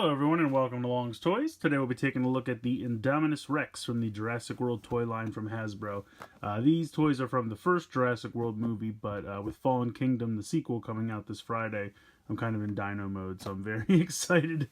Hello everyone and welcome to Long's Toys. Today we'll be taking a look at the Indominus Rex from the Jurassic World toy line from Hasbro. These toys are from the first Jurassic World movie, but with Fallen Kingdom, the sequel, coming out this Friday, I'm kind of in dino mode, so I'm very excited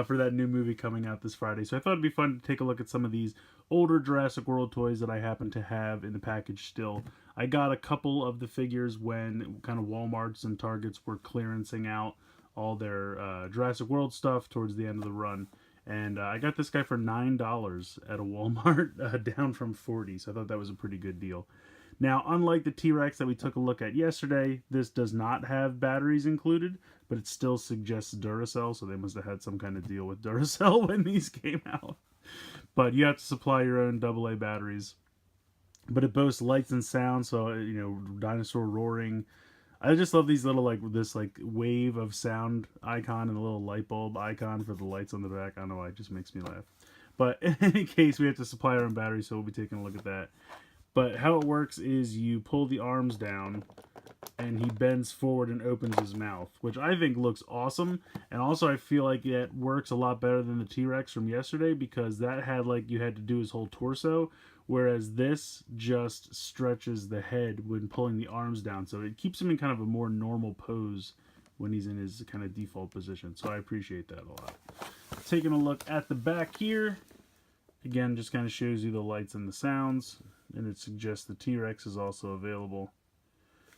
for that new movie coming out this Friday. So I thought it'd be fun to take a look at some of these older Jurassic World toys that I happen to have in the package still. I got a couple of the figures when kind of Walmarts and Targets were clearancing out all their Jurassic World stuff towards the end of the run. And I got this guy for $9 at a Walmart, down from $40, so I thought that was a pretty good deal. Now, unlike the T-Rex that we took a look at yesterday, this does not have batteries included, but it still suggests Duracell, so they must have had some kind of deal with Duracell when these came out. But you have to supply your own AA batteries. But it boasts lights and sound, so, dinosaur roaring. I just love these little, this wave of sound icon and a little light bulb icon for the lights on the back. I don't know why, it just makes me laugh. But in any case, we have to supply our own batteries, so we'll be taking a look at that. But how it works is you pull the arms down, and he bends forward and opens his mouth, which I think looks awesome. And also, I feel like it works a lot better than the T-Rex from yesterday, because that had, you had to do his whole torso, whereas this just stretches the head when pulling the arms down, so it keeps him in kind of a more normal pose when he's in his kind of default position. So I appreciate that a lot. Taking a look at the back here, again, just kind of shows you the lights and the sounds, and it suggests the T-Rex is also available.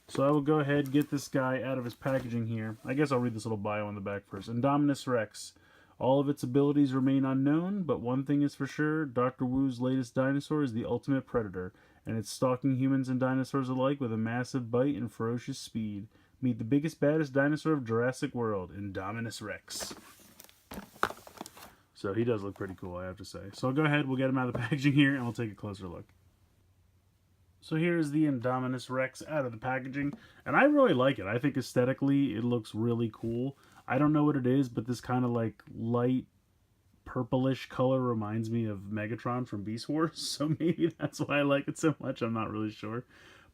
So I will go ahead and get this guy out of his packaging here. I guess I'll read this little bio on the back first. Indominus Rex. All of its abilities remain unknown, but one thing is for sure, Dr. Wu's latest dinosaur is the ultimate predator, and it's stalking humans and dinosaurs alike with a massive bite and ferocious speed. Meet the biggest, baddest dinosaur of Jurassic World, Indominus Rex. So he does look pretty cool, I have to say. So I'll go ahead, we'll get him out of the packaging here, and we'll take a closer look. So here's the Indominus Rex out of the packaging, and I really like it. I think aesthetically it looks really cool. I don't know what it is, but this kind of light purplish color reminds me of Megatron from Beast Wars, so maybe that's why I like it so much. I'm not really sure.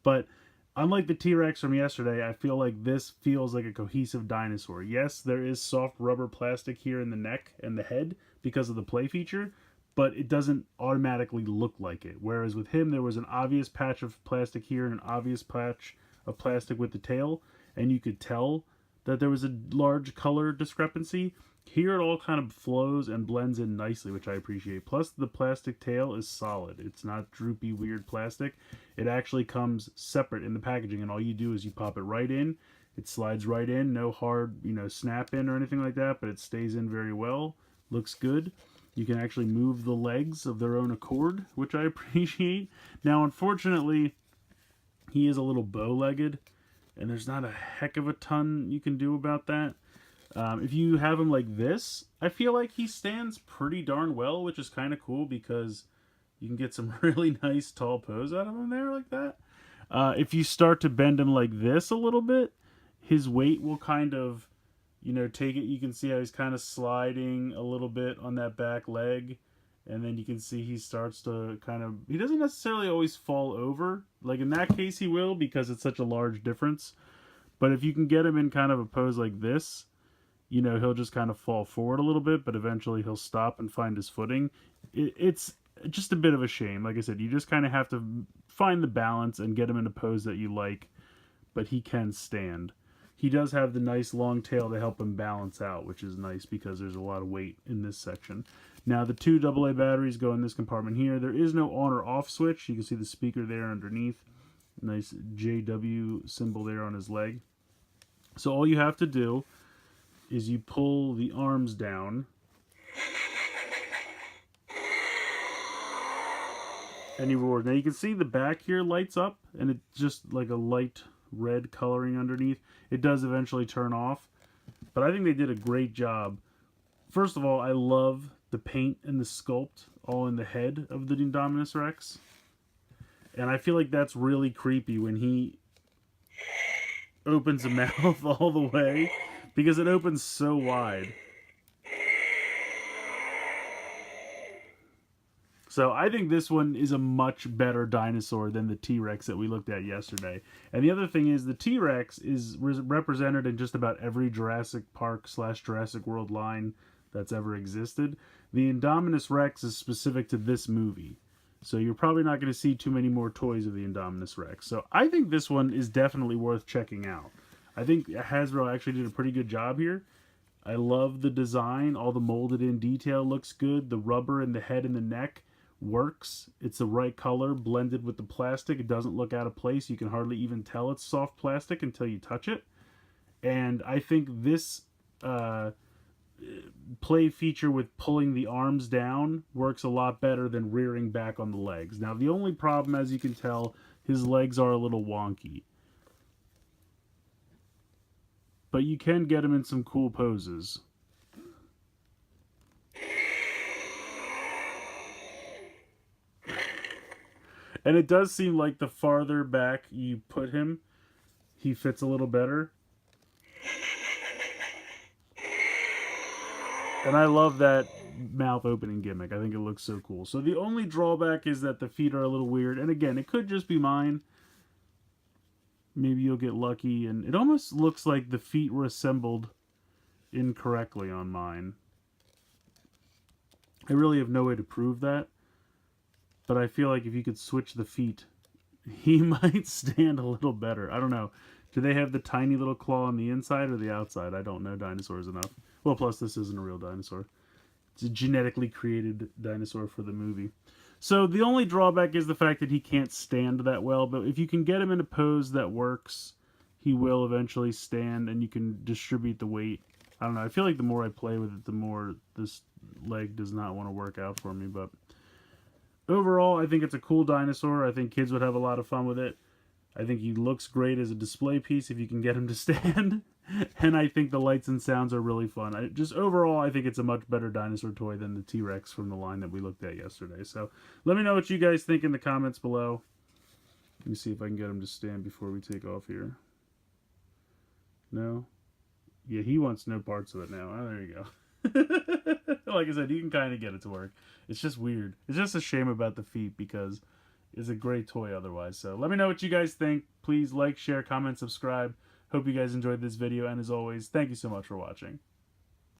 But unlike the T-Rex from yesterday, I feel like this feels like a cohesive dinosaur. Yes, there is soft rubber plastic here in the neck and the head because of the play feature, but it doesn't automatically look like it. Whereas with him, there was an obvious patch of plastic here and an obvious patch of plastic with the tail, and you could tell that there was a large color discrepancy. Here it all kind of flows and blends in nicely, which I appreciate. Plus the plastic tail is solid. It's not droopy, weird plastic. It actually comes separate in the packaging, and all you do is you pop it right in. It slides right in, no hard, snap in or anything like that, but it stays in very well. Looks good. You can actually move the legs of their own accord, which I appreciate. Now, unfortunately, he is a little bow-legged, and there's not a heck of a ton you can do about that. If you have him like this, I feel like he stands pretty darn well, which is kind of cool because you can get some really nice tall pose out of him there like that. If you start to bend him like this a little bit, his weight will kind of, take it. You can see how he's kind of sliding a little bit on that back leg. And then you can see he starts to he doesn't necessarily always fall over. Like in that case he will, because it's such a large difference. But if you can get him in kind of a pose like this, he'll just kind of fall forward a little bit, but eventually he'll stop and find his footing. It's just a bit of a shame. Like I said, you just kind of have to find the balance and get him in a pose that you like, but he can stand. He does have the nice long tail to help him balance out, which is nice because there's a lot of weight in this section. Now, the two AA batteries go in this compartment here. There is no on or off switch. You can see the speaker there underneath. Nice JW symbol there on his leg. So all you have to do is you pull the arms down. And you roar. Now, you can see the back here lights up, and it's just like a light red coloring underneath. It does eventually turn off, but I think they did a great job. First of all, I love the paint and the sculpt all in the head of the Indominus Rex. And I feel like that's really creepy when he opens the mouth all the way, because it opens so wide. So I think this one is a much better dinosaur than the T-Rex that we looked at yesterday. And the other thing is the T-Rex is represented in just about every Jurassic Park / Jurassic World line that's ever existed. The Indominus Rex is specific to this movie. So you're probably not going to see too many more toys of the Indominus Rex. So I think this one is definitely worth checking out. I think Hasbro actually did a pretty good job here. I love the design. All the molded in detail looks good. The rubber in the head and the neck works. It's the right color blended with the plastic. It doesn't look out of place. You can hardly even tell it's soft plastic until you touch it. And I think this play feature with pulling the arms down works a lot better than rearing back on the legs. Now, the only problem, as you can tell, his legs are a little wonky. But you can get him in some cool poses. And it does seem like the farther back you put him, he fits a little better. And I love that mouth opening gimmick. I think it looks so cool. So the only drawback is that the feet are a little weird. And again, it could just be mine. Maybe you'll get lucky. And it almost looks like the feet were assembled incorrectly on mine. I really have no way to prove that. But I feel like if you could switch the feet, he might stand a little better. I don't know. Do they have the tiny little claw on the inside or the outside? I don't know dinosaurs enough. Well, plus this isn't a real dinosaur. It's a genetically created dinosaur for the movie. So the only drawback is the fact that he can't stand that well. But if you can get him in a pose that works, he will eventually stand and you can distribute the weight. I don't know. I feel like the more I play with it, the more this leg does not want to work out for me. But overall, I think it's a cool dinosaur. I think kids would have a lot of fun with it. I think he looks great as a display piece if you can get him to stand. And I think the lights and sounds are really fun. Just overall, I think it's a much better dinosaur toy than the T-Rex from the line that we looked at yesterday. So let me know what you guys think in the comments below. Let me see if I can get him to stand before we take off here. No? Yeah, he wants no parts of it now. Oh, there you go. Like I said, you can kind of get it to work. It's just weird. It's just a shame about the feet because it's a great toy otherwise. So let me know what you guys think. Please like, share, comment, subscribe. Hope you guys enjoyed this video. And as always, thank you so much for watching.